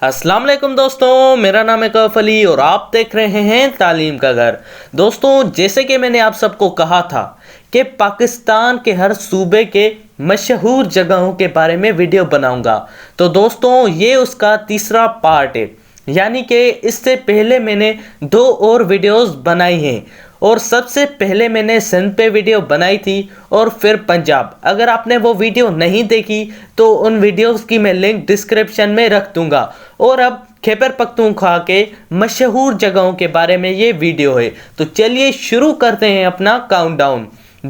अस्सलाम वालेकुम दोस्तों, मेरा नाम है कौफ अली और आप देख रहे हैं तालीम का घर। दोस्तों, जैसे कि मैंने आप सबको कहा था कि पाकिस्तान के हर सूबे के मशहूर जगहों के बारे में वीडियो बनाऊंगा, तो दोस्तों ये उसका तीसरा पार्ट है। यानी कि इससे पहले मैंने 2 और वीडियोस बनाई हैं और सबसे पहले मैंने सिंध पे वीडियो बनाई थी और फिर पंजाब। अगर आपने वो वीडियो नहीं देखी तो उन वीडियोस की मैं लिंक डिस्क्रिप्शन में रख दूंगा। और अब खैबर पख्तूनख्वा के मशहूर जगहों के बारे में ये वीडियो है, तो चलिए शुरू करते हैं अपना काउंटडाउन।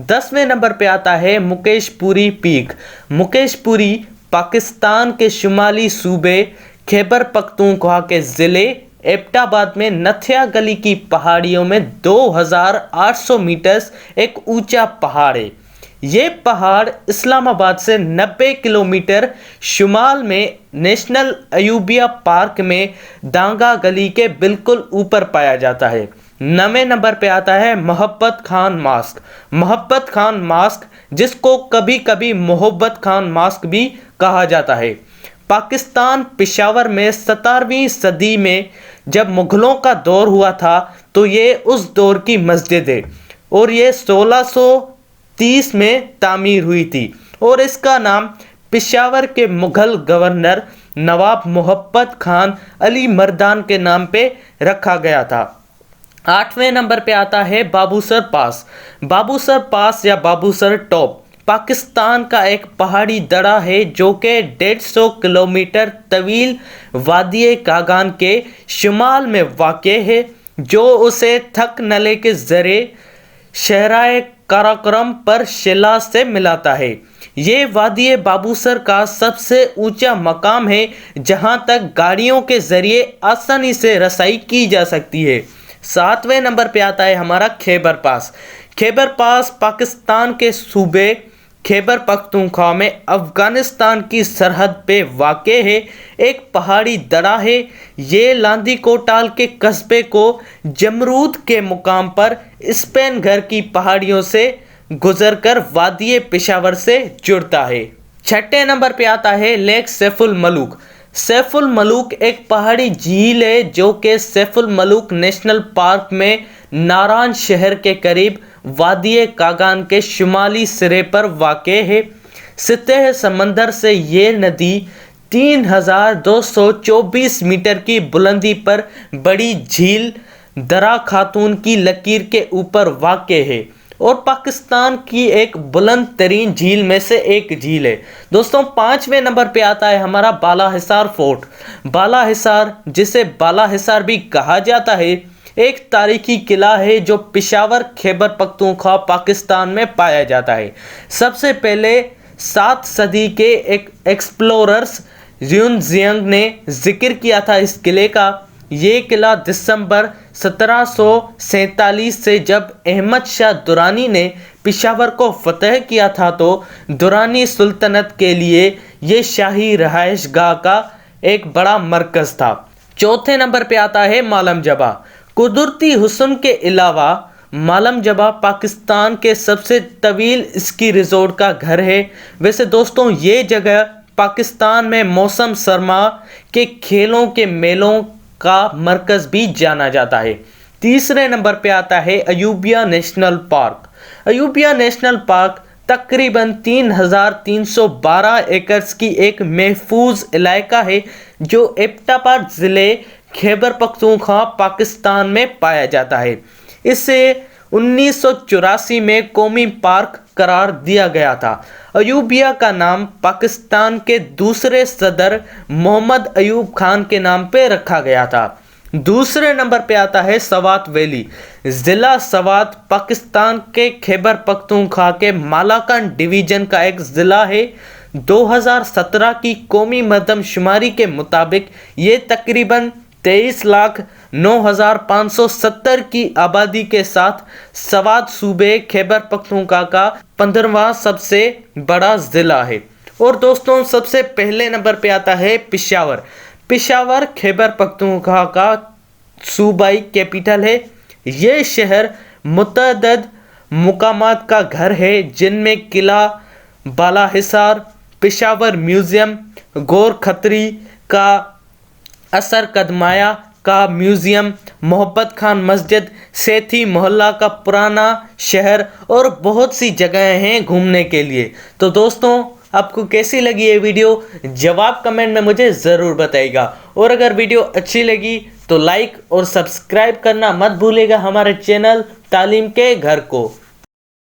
10वें नंबर पे आता है मुकेशपुरी पीक। मुकेशपुरी पाकिस्तान के शुमाली सूबे खैबर पख्तूनख्वा के ज़िले एबटाबाद में नथिया गली की पहाड़ियों में 2800 मीटर एक ऊंचा पहाड़ है। ये पहाड़ इस्लामाबाद से 90 किलोमीटर शुमाल में नेशनल अयूबिया पार्क में दांगा गली के बिल्कुल ऊपर पाया जाता है। 9वें नंबर पे आता है मोहब्बत खान मास्क। मोहब्बत खान मास्क, जिसको कभी कभी मोहब्बत खान मास्क भी कहा जाता है, पाकिस्तान पेशावर में 17वीं सदी में जब मुग़लों का दौर हुआ था तो ये उस दौर की मस्जिद है और ये 1630 में तामीर हुई थी और इसका नाम पेशावर के मुग़ल गवर्नर नवाब मोहब्बत खान अली मर्दान के नाम पे रखा गया था। 8वें नंबर पे आता है बाबूसर पास। बाबूसर पास या बाबूसर टॉप पाकिस्तान का एक पहाड़ी दड़ा है जो कि 150 किलोमीटर तवील वादी कागान के शुमाल में वाक़े है, जो उसे थक नले के ज़रिए शहराए काराकोरम पर शिला से मिलाता है। ये वादी बाबूसर का सबसे ऊंचा मकाम है जहां तक गाड़ियों के ज़रिए आसानी से रसाई की जा सकती है। 7वें नंबर पे आता है हमारा खैबर पास। खैबर पास पाकिस्तान के सूबे खैबर पख्तूनख्वा में अफ़गानिस्तान की सरहद पे वाक़े है। एक पहाड़ी दड़ा है। ये लांदी कोटाल के कस्बे को जमरूद के मुकाम पर स्पेन घर की पहाड़ियों से गुजरकर वादी पेशावर से जुड़ता है। 6ठे नंबर पे आता है लेक सैफुल मलूक। सैफुल मलूक एक पहाड़ी झील है जो कि सैफुल मलूक नेशनल पार्क में नारान शहर के करीब वादी कागान के शुमाली सिरे पर वाक़े है। सतह समंदर से ये नदी 3224 मीटर की बुलंदी पर बड़ी झील दरा खातून की लकीर के ऊपर वाक़े है और पाकिस्तान की एक बुलंद तरीन झील में से एक झील है। दोस्तों, 5वें नंबर पे आता है हमारा बाला हिसार फोर्ट। बाला हिसार, जिसे बाला हिसार भी कहा जाता है, एक तारीखी किला है जो पेशावर खैबर पख्तूनख्वा पाकिस्तान में पाया जाता है। सबसे पहले 7 सदी के एक एक्सप्लोरर्स ज़ियांग ने जिक्र किया था इस किले का। ये किला दिसंबर 1747 से जब अहमद शाह दुरानी ने पेशावर को फतह किया था तो दुरानी सुल्तनत के लिए ये शाही रहायश गाह का एक बड़ा मरकज़ था। 4थे नंबर पे आता है मालम जबा। कुदरती हुस्न के अलावा मालम जबा पाकिस्तान के सबसे तवील स्की रिजोर्ट का घर है। वैसे दोस्तों, ये जगह पाकिस्तान में मौसम सरमा के खेलों के मेलों का मरकज़ भी जाना जाता है। 3रे नंबर पे आता है Ayubia national park. Ayubia national park तकरीबन 3312 एकड़ की एक महफूज इलाका है जो एबटाबाद ज़िले खैबर पख्तूनख्वा पाकिस्तान में पाया जाता है। इसे 1984 में कौमी पार्क करार दिया गया था। अयूबिया का नाम पाकिस्तान के दूसरे सदर मोहम्मद अयूब खान के नाम पे रखा गया था। 2रे नंबर पे आता है सवात वैली। ज़िला सवात पाकिस्तान के खैबर पख्तूनख्वा के मालाकन डिवीज़न का एक ज़िला है। 2017 की कौमी मरदमशुमारी के मुताबिक ये तकरीबन 23,09,570 की आबादी के साथ सवात सूबे खैबर पख्तूनख्वा का 15वां सबसे बड़ा ज़िला है। और दोस्तों, सबसे पहले नंबर पे आता है पेशावर। पेशावर खैबर पख्तूनख्वा का सूबाई कैपिटल है। ये शहर मुतअद्दिद मुकामात का घर है जिनमें किला, बाला हिसार, पेशावर म्यूज़ियम, गौर खत्री का असर कदमाया का म्यूज़ियम, मोहब्बत खान मस्जिद, सेठी मोहल्ला का पुराना शहर और बहुत सी जगहें हैं घूमने के लिए। तो दोस्तों आपको कैसी लगी ये वीडियो, जवाब कमेंट में मुझे ज़रूर बताइएगा। और अगर वीडियो अच्छी लगी तो लाइक और सब्सक्राइब करना मत भूलिएगा हमारे चैनल तालीम के घर को।